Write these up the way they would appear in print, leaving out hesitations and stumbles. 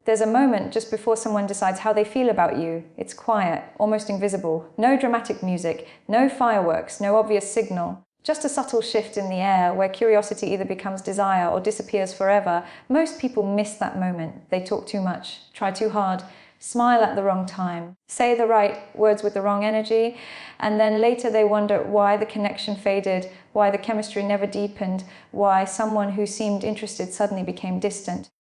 There's a moment just before someone decides how they feel about you. It's quiet, almost invisible. No dramatic music, no fireworks, no obvious signal. Just a subtle shift in the air where curiosity either becomes desire or disappears forever. Most people miss that moment. They talk too much, try too hard, smile at the wrong time, say the right words with the wrong energy, and then later they wonder why the connection faded, why the chemistry never deepened, why someone who seemed interested suddenly became distant.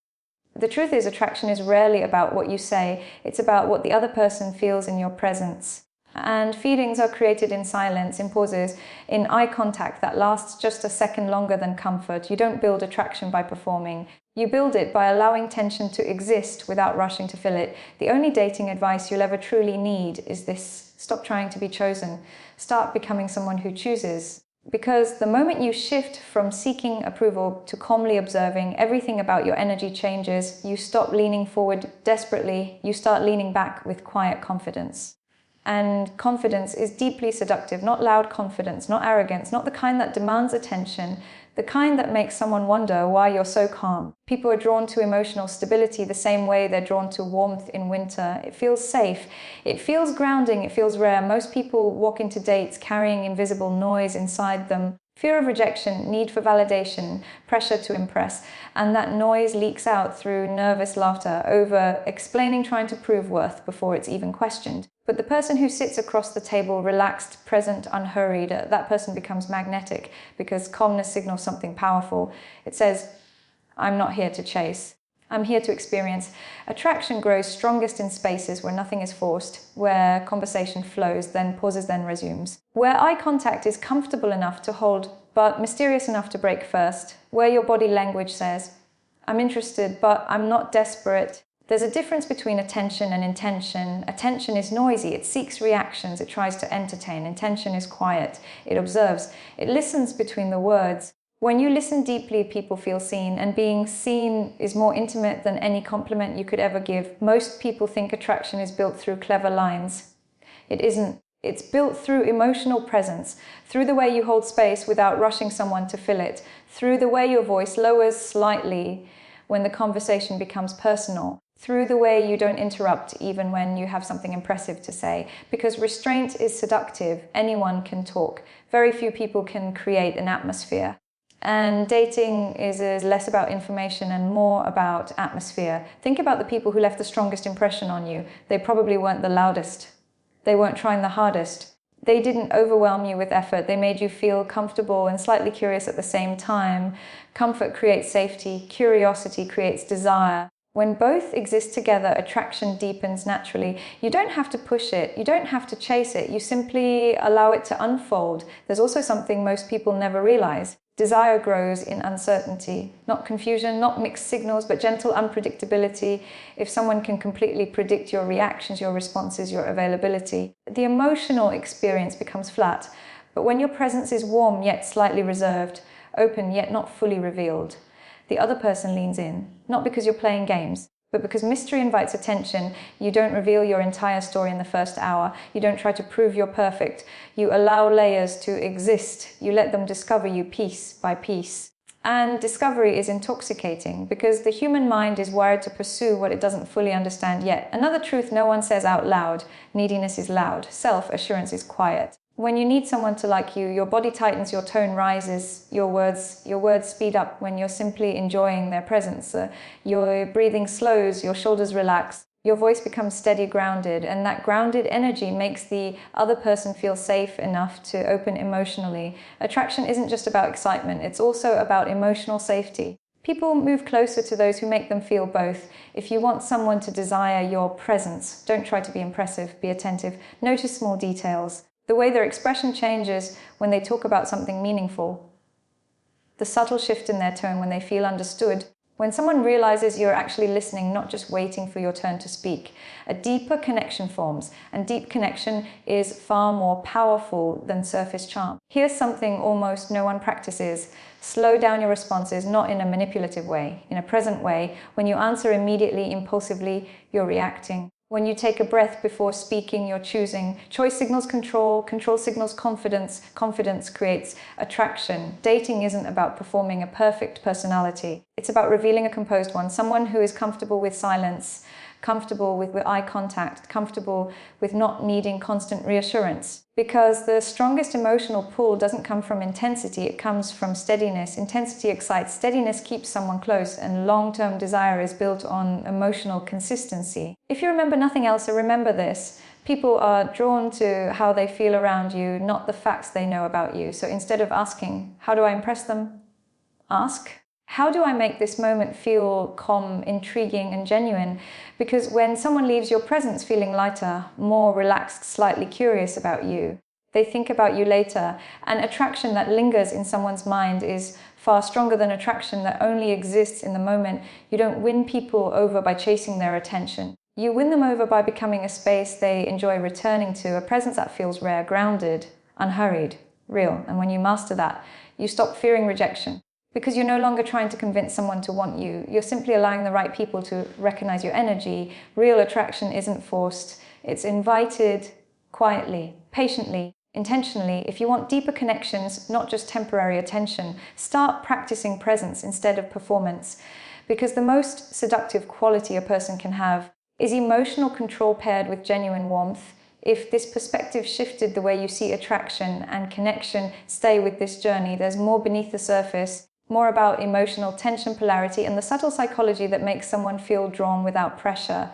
The truth is, attraction is rarely about what you say, it's about what the other person feels in your presence. And feelings are created in silence, in pauses, in eye contact that lasts just a second longer than comfort. You don't build attraction by performing. You build it by allowing tension to exist without rushing to fill it. The only dating advice you'll ever truly need is this: stop trying to be chosen. Start becoming someone who chooses. Because the moment you shift from seeking approval to calmly observing, everything about your energy changes. You stop leaning forward desperately. You start leaning back with quiet confidence. And confidence is deeply seductive, not loud confidence, not arrogance, not the kind that demands attention, the kind that makes someone wonder why you're so calm. People are drawn to emotional stability the same way they're drawn to warmth in winter. It feels safe. It feels grounding. It feels rare. Most people walk into dates carrying invisible noise inside them. Fear of rejection, need for validation, pressure to impress, and that noise leaks out through nervous laughter over explaining, trying to prove worth before it's even questioned. But the person who sits across the table, relaxed, present, unhurried, that person becomes magnetic because calmness signals something powerful. It says, I'm not here to chase. I'm here to experience. Attraction grows strongest in spaces where nothing is forced, where conversation flows, then pauses, then resumes. Where eye contact is comfortable enough to hold, but mysterious enough to break first. Where your body language says, I'm interested, but I'm not desperate. There's a difference between attention and intention. Attention is noisy, it seeks reactions, it tries to entertain. Intention is quiet, it observes, it listens between the words. When you listen deeply, people feel seen, and being seen is more intimate than any compliment you could ever give. Most people think attraction is built through clever lines. It isn't. It's built through emotional presence, through the way you hold space without rushing someone to fill it, through the way your voice lowers slightly when the conversation becomes personal, through the way you don't interrupt even when you have something impressive to say. Because restraint is seductive. Anyone can talk. Very few people can create an atmosphere. And dating is less about information and more about atmosphere. Think about the people who left the strongest impression on you. They probably weren't the loudest. They weren't trying the hardest. They didn't overwhelm you with effort. They made you feel comfortable and slightly curious at the same time. Comfort creates safety. Curiosity creates desire. When both exist together, attraction deepens naturally. You don't have to push it. You don't have to chase it. You simply allow it to unfold. There's also something most people never realize. Desire grows in uncertainty, not confusion, not mixed signals, but gentle unpredictability. If someone can completely predict your reactions, your responses, your availability, the emotional experience becomes flat. But when your presence is warm yet slightly reserved, open yet not fully revealed, the other person leans in, not because you're playing games, but because mystery invites attention. You don't reveal your entire story in the first hour. You don't try to prove you're perfect. You allow layers to exist. You let them discover you piece by piece. And discovery is intoxicating because the human mind is wired to pursue what it doesn't fully understand yet. Another truth no one says out loud: neediness is loud, self-assurance is quiet. When you need someone to like you, your body tightens, your tone rises, your words speed up when you're simply enjoying their presence. Your breathing slows, your shoulders relax, your voice becomes steady, grounded, and that grounded energy makes the other person feel safe enough to open emotionally. Attraction isn't just about excitement, it's also about emotional safety. People move closer to those who make them feel both. If you want someone to desire your presence, don't try to be impressive, be attentive. Notice small details. The way their expression changes when they talk about something meaningful. The subtle shift in their tone when they feel understood. When someone realizes you're actually listening, not just waiting for your turn to speak, a deeper connection forms, and deep connection is far more powerful than surface charm. Here's something almost no one practices. Slow down your responses, not in a manipulative way, in a present way. When you answer immediately, impulsively, you're reacting. When you take a breath before speaking, you're choosing. Choice signals control, control signals confidence, confidence creates attraction. Dating isn't about performing a perfect personality. It's about revealing a composed one, someone who is comfortable with silence, comfortable with eye contact, comfortable with not needing constant reassurance. Because the strongest emotional pull doesn't come from intensity, it comes from steadiness. Intensity excites, steadiness keeps someone close, and long-term desire is built on emotional consistency. If you remember nothing else, so remember this. People are drawn to how they feel around you, not the facts they know about you. So instead of asking, how do I impress them? Ask, how do I make this moment feel calm, intriguing, and genuine? Because when someone leaves your presence feeling lighter, more relaxed, slightly curious about you, they think about you later. And attraction that lingers in someone's mind is far stronger than attraction that only exists in the moment. You don't win people over by chasing their attention. You win them over by becoming a space they enjoy returning to, a presence that feels rare, grounded, unhurried, real. And when you master that, you stop fearing rejection. Because you're no longer trying to convince someone to want you. You're simply allowing the right people to recognize your energy. Real attraction isn't forced. It's invited quietly, patiently, intentionally. If you want deeper connections, not just temporary attention, start practicing presence instead of performance. Because the most seductive quality a person can have is emotional control paired with genuine warmth. If this perspective shifted the way you see attraction and connection, stay with this journey. There's more beneath the surface. More about emotional tension, polarity, and the subtle psychology that makes someone feel drawn without pressure.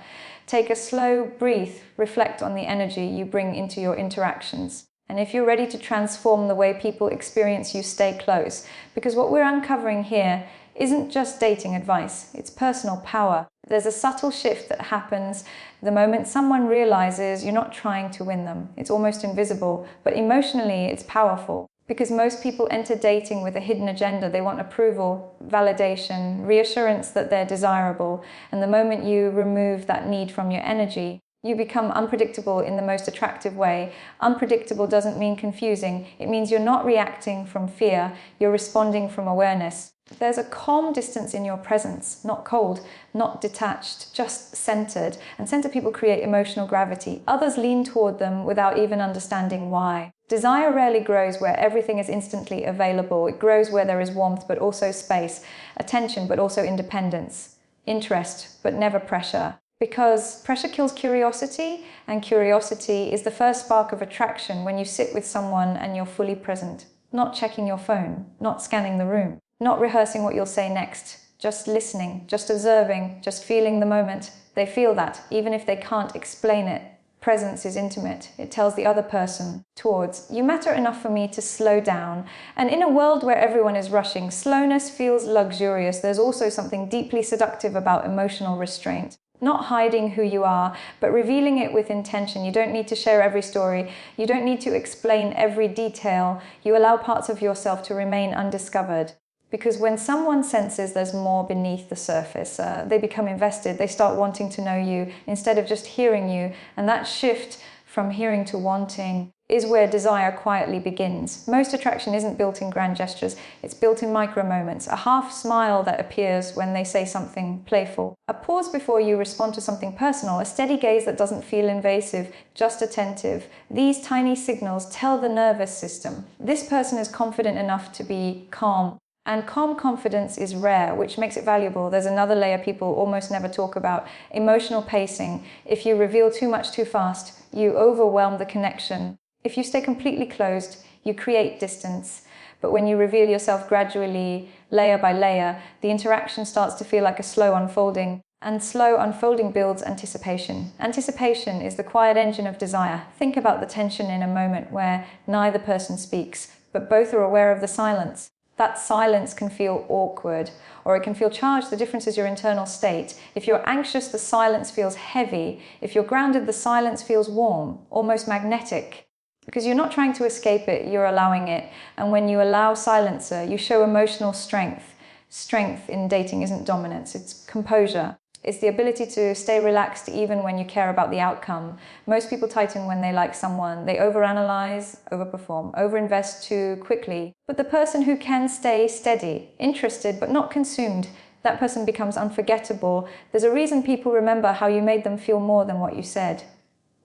Take a slow breath, reflect on the energy you bring into your interactions. And if you're ready to transform the way people experience you, stay close. Because what we're uncovering here isn't just dating advice, it's personal power. There's a subtle shift that happens the moment someone realizes you're not trying to win them. It's almost invisible, but emotionally it's powerful. Because most people enter dating with a hidden agenda. They want approval, validation, reassurance that they're desirable. And the moment you remove that need from your energy, you become unpredictable in the most attractive way. Unpredictable doesn't mean confusing. It means you're not reacting from fear, you're responding from awareness. There's a calm distance in your presence, not cold, not detached, just centered. And centered people create emotional gravity. Others lean toward them without even understanding why. Desire rarely grows where everything is instantly available. It grows where there is warmth, but also space, attention, but also independence, interest, but never pressure. Because pressure kills curiosity, and curiosity is the first spark of attraction when you sit with someone and you're fully present. Not checking your phone, not scanning the room, not rehearsing what you'll say next, just listening, just observing, just feeling the moment. They feel that, even if they can't explain it. Presence is intimate. It tells the other person towards, you matter enough for me to slow down. And in a world where everyone is rushing, slowness feels luxurious. There's also something deeply seductive about emotional restraint. Not hiding who you are, but revealing it with intention. You don't need to share every story. You don't need to explain every detail. You allow parts of yourself to remain undiscovered. Because when someone senses there's more beneath the surface, they become invested. They start wanting to know you instead of just hearing you. And that shift from hearing to wanting is where desire quietly begins. Most attraction isn't built in grand gestures. It's built in micro moments. A half smile that appears when they say something playful. A pause before you respond to something personal. A steady gaze that doesn't feel invasive, just attentive. These tiny signals tell the nervous system, this person is confident enough to be calm. And calm confidence is rare, which makes it valuable. There's another layer people almost never talk about, emotional pacing. If you reveal too much too fast, you overwhelm the connection. If you stay completely closed, you create distance. But when you reveal yourself gradually, layer by layer, the interaction starts to feel like a slow unfolding. And slow unfolding builds anticipation. Anticipation is the quiet engine of desire. Think about the tension in a moment where neither person speaks, but both are aware of the silence. That silence can feel awkward, or it can feel charged. The difference is your internal state. If you're anxious, the silence feels heavy. If you're grounded, the silence feels warm, almost magnetic. Because you're not trying to escape it, you're allowing it. And when you allow silencer, you show emotional strength. Strength in dating isn't dominance, it's composure. It's the ability to stay relaxed even when you care about the outcome. Most people tighten when they like someone. They overanalyze, overperform, overinvest too quickly. But the person who can stay steady, interested but not consumed, That person becomes unforgettable. There's a reason people remember how you made them feel more than what you said.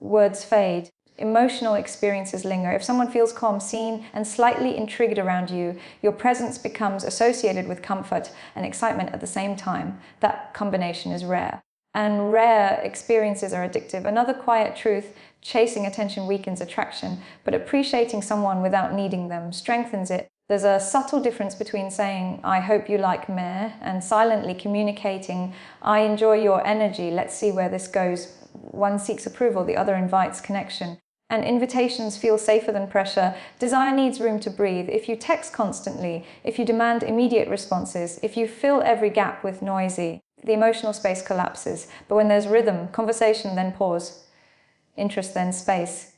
Words fade. Emotional experiences linger. If someone feels calm, seen, and slightly intrigued around you, your presence becomes associated with comfort and excitement at the same time. That combination is rare. And rare experiences are addictive. Another quiet truth: chasing attention weakens attraction, but appreciating someone without needing them strengthens it. There's a subtle difference between saying, "I hope you like me," and silently communicating, "I enjoy your energy, let's see where this goes." One seeks approval, the other invites connection. And invitations feel safer than pressure. Desire needs room to breathe. If you text constantly, if you demand immediate responses, if you fill every gap with noisy, the emotional space collapses. But when there's rhythm, conversation, then pause, interest, then space,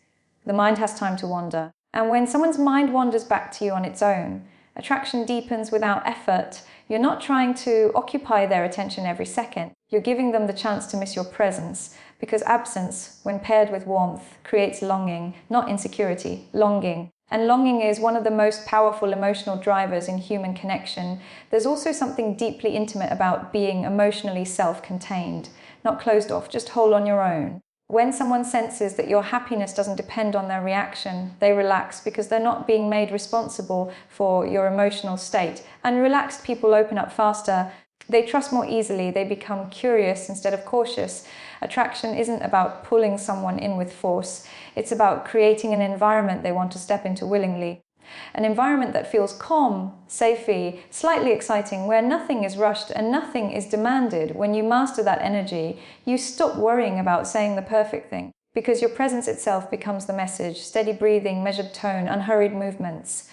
the mind has time to wander. And when someone's mind wanders back to you on its own, attraction deepens without effort. You're not trying to occupy their attention every second. You're giving them the chance to miss your presence, because absence, when paired with warmth, creates longing, not insecurity, longing. And longing is one of the most powerful emotional drivers in human connection. There's also something deeply intimate about being emotionally self-contained, not closed off, just whole on your own. When someone senses that your happiness doesn't depend on their reaction, they relax because they're not being made responsible for your emotional state. And relaxed people open up faster. They trust more easily. They become curious instead of cautious. Attraction isn't about pulling someone in with force. It's about creating an environment they want to step into willingly. An environment that feels calm, safey, slightly exciting, where nothing is rushed and nothing is demanded. When you master that energy, you stop worrying about saying the perfect thing, because your presence itself becomes the message: steady breathing, measured tone, unhurried movements.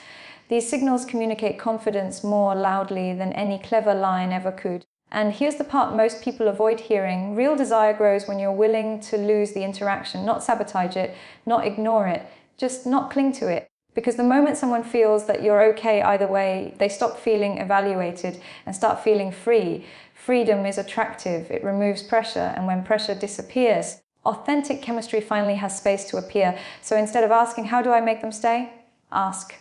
These signals communicate confidence more loudly than any clever line ever could. And here's the part most people avoid hearing: real desire grows when you're willing to lose the interaction, not sabotage it, not ignore it, just not cling to it. Because the moment someone feels that you're okay either way, they stop feeling evaluated and start feeling free. Freedom is attractive, it removes pressure, and when pressure disappears, authentic chemistry finally has space to appear. So instead of asking, "How do I make them stay?" ask,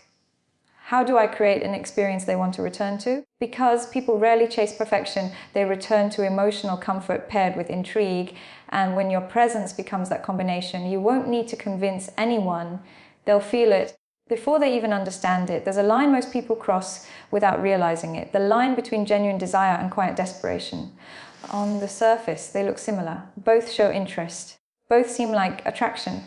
"How do I create an experience they want to return to?" Because people rarely chase perfection, they return to emotional comfort paired with intrigue. And when your presence becomes that combination, you won't need to convince anyone. They'll feel it before they even understand it. There's a line most people cross without realizing it, the line between genuine desire and quiet desperation. On the surface, they look similar. Both show interest. Both seem like attraction.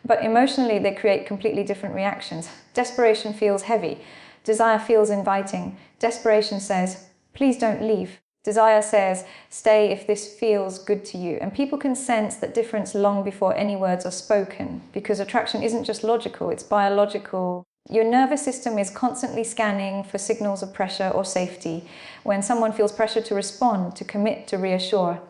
But emotionally, they create completely different reactions. Desperation feels heavy. Desire feels inviting. Desperation says, "Please don't leave." Desire says, "Stay if this feels good to you." And people can sense that difference long before any words are spoken, because attraction isn't just logical, it's biological. Your nervous system is constantly scanning for signals of pressure or safety. When someone feels pressure to respond, to commit, to reassure,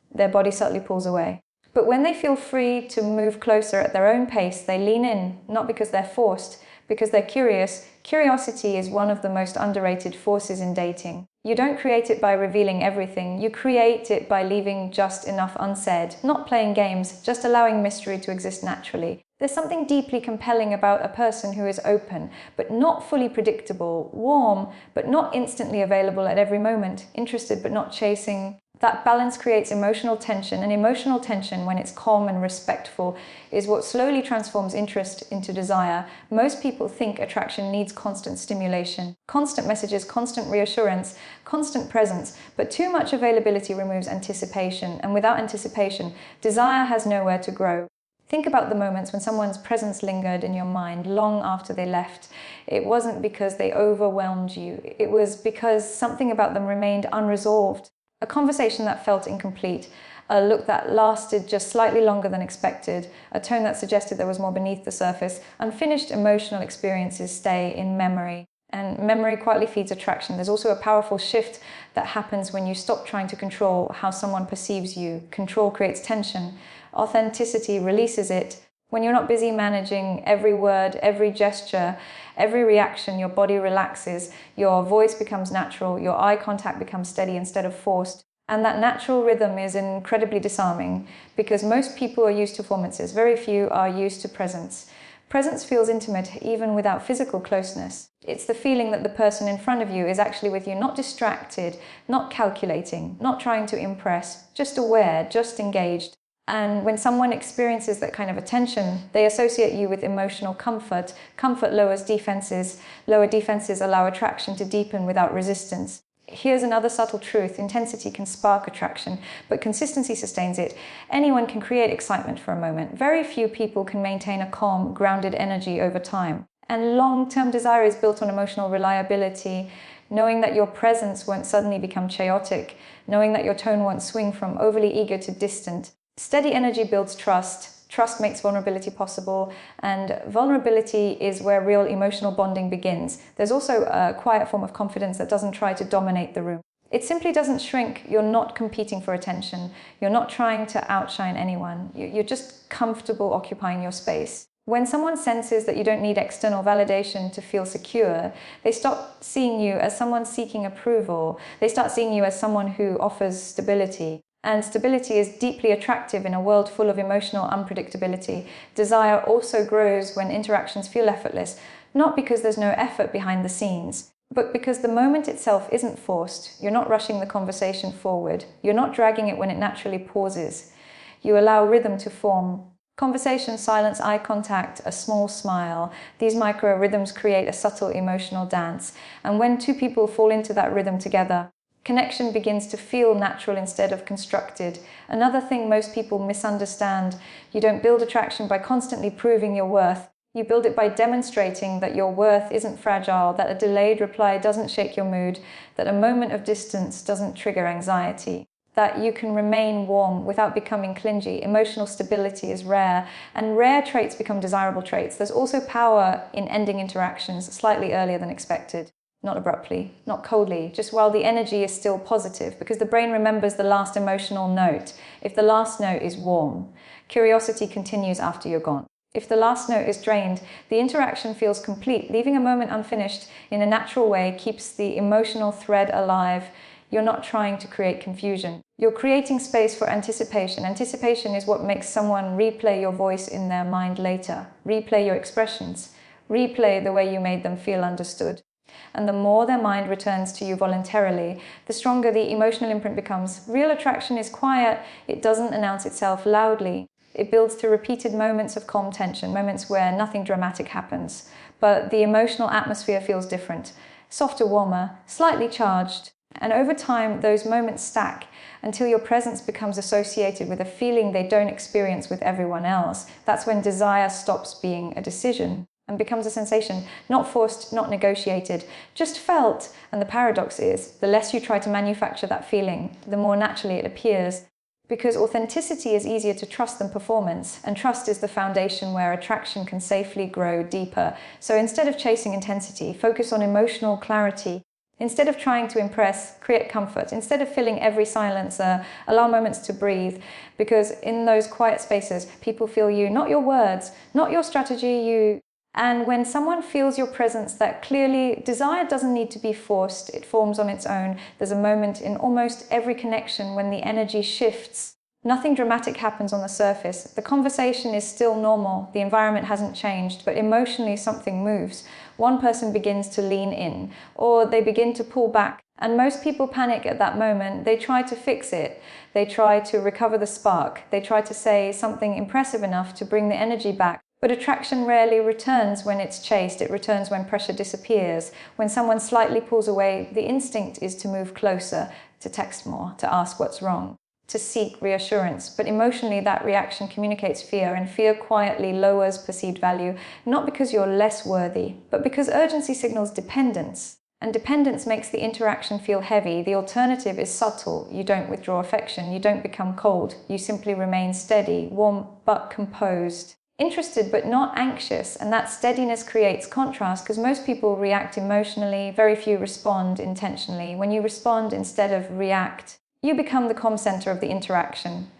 their body subtly pulls away. But when they feel free to move closer at their own pace, they lean in, not because they're forced, because they're curious. Curiosity is one of the most underrated forces in dating. You don't create it by revealing everything. You create it by leaving just enough unsaid, not playing games, just allowing mystery to exist naturally. There's something deeply compelling about a person who is open, but not fully predictable, warm, but not instantly available at every moment, interested but not chasing. That balance creates emotional tension, and emotional tension, when it's calm and respectful, is what slowly transforms interest into desire. Most people think attraction needs constant stimulation, constant messages, constant reassurance, constant presence, but too much availability removes anticipation, and without anticipation, desire has nowhere to grow. Think about the moments when someone's presence lingered in your mind long after they left. It wasn't because they overwhelmed you, it was because something about them remained unresolved. A conversation that felt incomplete, a look that lasted just slightly longer than expected, a tone that suggested there was more beneath the surface. Unfinished emotional experiences stay in memory, and memory quietly feeds attraction. There's also a powerful shift that happens when you stop trying to control how someone perceives you. Control creates tension. Authenticity releases it. When you're not busy managing every word, every gesture, every reaction, your body relaxes, your voice becomes natural, your eye contact becomes steady instead of forced. And that natural rhythm is incredibly disarming, because most people are used to performances, very few are used to presence. Presence feels intimate even without physical closeness. It's the feeling that the person in front of you is actually with you, not distracted, not calculating, not trying to impress, just aware, just engaged. And when someone experiences that kind of attention, they associate you with emotional comfort. Comfort lowers defenses. Lower defenses allow attraction to deepen without resistance. Here's another subtle truth. Intensity can spark attraction, but consistency sustains it. Anyone can create excitement for a moment. Very few people can maintain a calm, grounded energy over time. And long-term desire is built on emotional reliability, knowing that your presence won't suddenly become chaotic, knowing that your tone won't swing from overly eager to distant. Steady energy builds trust. Trust makes vulnerability possible, and vulnerability is where real emotional bonding begins. There's also a quiet form of confidence that doesn't try to dominate the room. It simply doesn't shrink. You're not competing for attention. You're not trying to outshine anyone. You're just comfortable occupying your space. When someone senses that you don't need external validation to feel secure, they stop seeing you as someone seeking approval. They start seeing you as someone who offers stability. And stability is deeply attractive in a world full of emotional unpredictability. Desire also grows when interactions feel effortless, not because there's no effort behind the scenes, but because the moment itself isn't forced. You're not rushing the conversation forward. You're not dragging it when it naturally pauses. You allow rhythm to form. Conversation, silence, eye contact, a small smile. These micro rhythms create a subtle emotional dance. And when two people fall into that rhythm together, connection begins to feel natural instead of constructed. Another thing most people misunderstand: you don't build attraction by constantly proving your worth. You build it by demonstrating that your worth isn't fragile, that a delayed reply doesn't shake your mood, that a moment of distance doesn't trigger anxiety, that you can remain warm without becoming clingy. Emotional stability is rare, and rare traits become desirable traits. There's also power in ending interactions slightly earlier than expected. Not abruptly, not coldly, just while the energy is still positive, because the brain remembers the last emotional note. If the last note is warm, curiosity continues after you're gone. If the last note is drained, the interaction feels complete. Leaving a moment unfinished in a natural way keeps the emotional thread alive. You're not trying to create confusion. You're creating space for anticipation. Anticipation is what makes someone replay your voice in their mind later, replay your expressions, replay the way you made them feel understood. And the more their mind returns to you voluntarily, the stronger the emotional imprint becomes. Real attraction is quiet. It doesn't announce itself loudly. It builds through repeated moments of calm tension, moments where nothing dramatic happens. But the emotional atmosphere feels different, softer, warmer, slightly charged. And over time, those moments stack until your presence becomes associated with a feeling they don't experience with everyone else. That's when desire stops being a decision and becomes a sensation, not forced, not negotiated, just felt. And the paradox is, the less you try to manufacture that feeling, the more naturally it appears. Because authenticity is easier to trust than performance, and trust is the foundation where attraction can safely grow deeper. So instead of chasing intensity, focus on emotional clarity. Instead of trying to impress, create comfort. Instead of filling every silence, allow moments to breathe. Because in those quiet spaces, people feel you, not your words, not your strategy, And when someone feels your presence that clearly, desire doesn't need to be forced. It forms on its own. There's a moment in almost every connection when the energy shifts. Nothing dramatic happens on the surface. The conversation is still normal. The environment hasn't changed, but emotionally something moves. One person begins to lean in, or they begin to pull back. And most people panic at that moment. They try to fix it. They try to recover the spark. They try to say something impressive enough to bring the energy back. But attraction rarely returns when it's chased. It returns when pressure disappears. When someone slightly pulls away, the instinct is to move closer, to text more, to ask what's wrong, to seek reassurance. But emotionally, that reaction communicates fear, and fear quietly lowers perceived value, not because you're less worthy, but because urgency signals dependence. And dependence makes the interaction feel heavy. The alternative is subtle. You don't withdraw affection. You don't become cold. You simply remain steady, warm but composed. Interested but not anxious, and that steadiness creates contrast because most people react emotionally, very few respond intentionally. When you respond instead of react, you become the calm center of the interaction,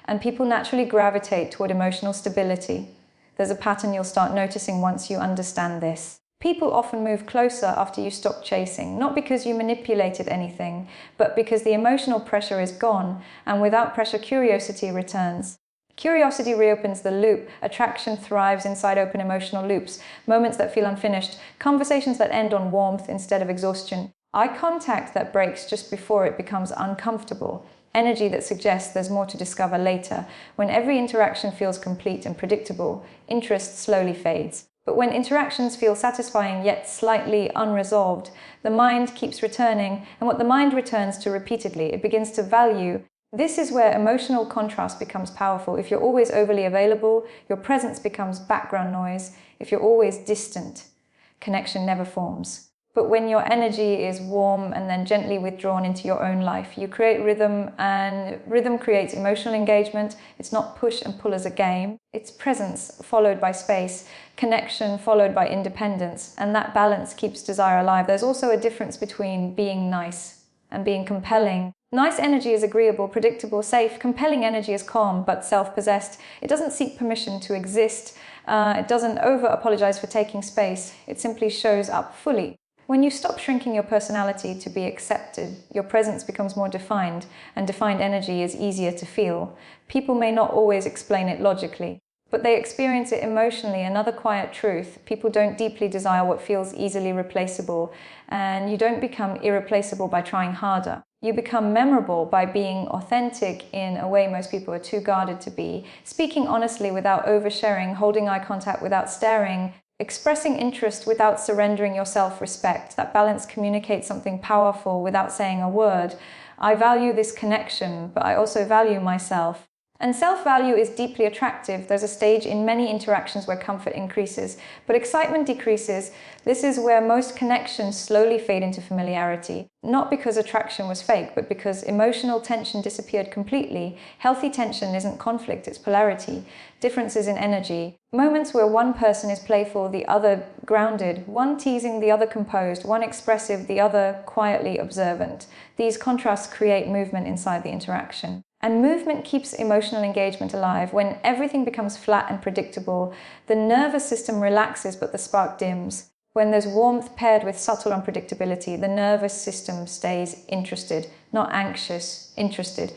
and people naturally gravitate toward emotional stability. There's a pattern you'll start noticing once you understand this. People often move closer after you stop chasing, not because you manipulated anything, but because the emotional pressure is gone, and without pressure, curiosity returns. Curiosity reopens the loop. Attraction thrives inside open emotional loops, moments that feel unfinished, conversations that end on warmth instead of exhaustion, eye contact that breaks just before it becomes uncomfortable, energy that suggests there's more to discover later. When every interaction feels complete and predictable, interest slowly fades. But when interactions feel satisfying yet slightly unresolved, the mind keeps returning, and what the mind returns to repeatedly, it begins to value. This is where emotional contrast becomes powerful. If you're always overly available, your presence becomes background noise. If you're always distant, connection never forms. But when your energy is warm and then gently withdrawn into your own life, you create rhythm, and rhythm creates emotional engagement. It's not push and pull as a game. It's presence followed by space, connection followed by independence, and that balance keeps desire alive. There's also a difference between being nice and being compelling. Nice energy is agreeable, predictable, safe. Compelling energy is calm but self-possessed. It doesn't seek permission to exist. It doesn't over-apologize for taking space. It simply shows up fully. When you stop shrinking your personality to be accepted, your presence becomes more defined, and defined energy is easier to feel. People may not always explain it logically, but they experience it emotionally. Another quiet truth: people don't deeply desire what feels easily replaceable, and you don't become irreplaceable by trying harder. You become memorable by being authentic in a way most people are too guarded to be, speaking honestly without oversharing, holding eye contact without staring, expressing interest without surrendering your self-respect. That balance communicates something powerful without saying a word. I value this connection, but I also value myself. And self-value is deeply attractive. There's a stage in many interactions where comfort increases, but excitement decreases. This is where most connections slowly fade into familiarity. Not because attraction was fake, but because emotional tension disappeared completely. Healthy tension isn't conflict, it's polarity. Differences in energy. Moments where one person is playful, the other grounded, one teasing, the other composed, one expressive, the other quietly observant. These contrasts create movement inside the interaction. And movement keeps emotional engagement alive. When everything becomes flat and predictable, the nervous system relaxes but the spark dims. When there's warmth paired with subtle unpredictability, the nervous system stays interested, not anxious, interested.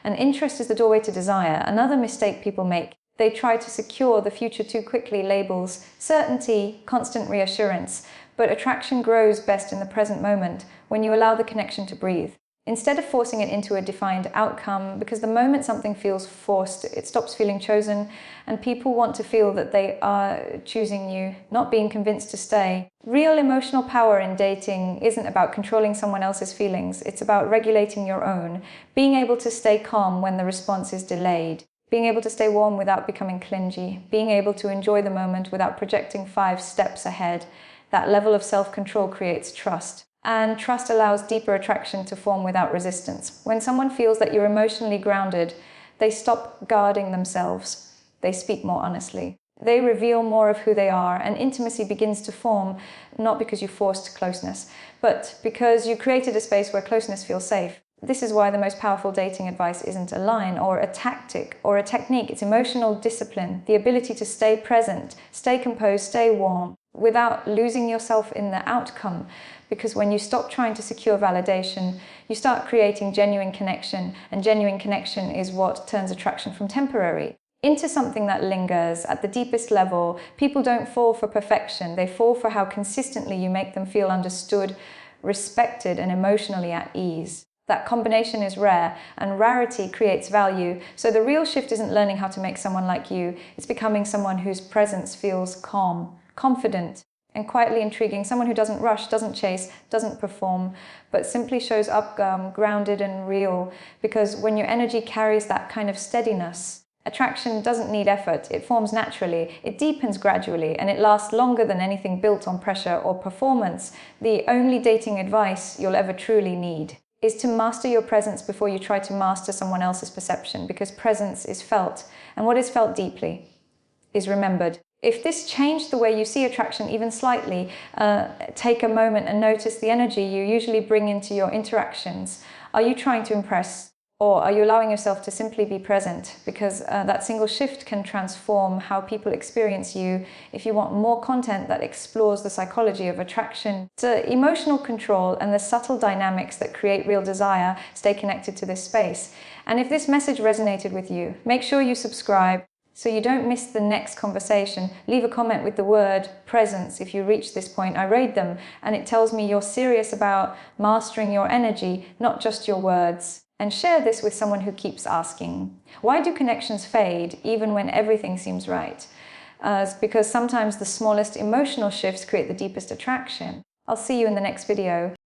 And interest is the doorway to desire. Another mistake people make: they try to secure the future too quickly. Labels, certainty, constant reassurance. But attraction grows best in the present moment, when you allow the connection to breathe, instead of forcing it into a defined outcome, because the moment something feels forced, it stops feeling chosen, and people want to feel that they are choosing you, not being convinced to stay. Real emotional power in dating isn't about controlling someone else's feelings, it's about regulating your own, being able to stay calm when the response is delayed, being able to stay warm without becoming clingy, being able to enjoy the moment without projecting 5 steps ahead. That level of self-control creates trust. And trust allows deeper attraction to form without resistance. When someone feels that you're emotionally grounded, they stop guarding themselves. They speak more honestly. They reveal more of who they are, and intimacy begins to form, not because you forced closeness, but because you created a space where closeness feels safe. This is why the most powerful dating advice isn't a line or a tactic or a technique. It's emotional discipline, the ability to stay present, stay composed, stay warm, without losing yourself in the outcome. Because when you stop trying to secure validation, you start creating genuine connection, and genuine connection is what turns attraction from temporary into something that lingers. At the deepest level, people don't fall for perfection, they fall for how consistently you make them feel understood, respected, and emotionally at ease. That combination is rare, and rarity creates value. So the real shift isn't learning how to make someone like you, it's becoming someone whose presence feels calm, confident, and quietly intriguing. Someone who doesn't rush, doesn't chase, doesn't perform, but simply shows up grounded and real. Because when your energy carries that kind of steadiness, attraction doesn't need effort. It forms naturally, it deepens gradually, and it lasts longer than anything built on pressure or performance. The only dating advice you'll ever truly need is to master your presence before you try to master someone else's perception, because presence is felt, and what is felt deeply is remembered. If this changed the way you see attraction even slightly, take a moment and notice the energy you usually bring into your interactions. Are you trying to impress, Or are you allowing yourself to simply be present? Because that single shift can transform how people experience you if you want more content that explores the psychology of attraction. So emotional control and the subtle dynamics that create real desire stay connected to this space. And if this message resonated with you, make sure you subscribe so you don't miss the next conversation. Leave a comment with the word presence if you reach this point. I read them and it tells me you're serious about mastering your energy, not just your words. And share this with someone who keeps asking, why do connections fade even when everything seems right? It's because sometimes the smallest emotional shifts create the deepest attraction. I'll see you in the next video.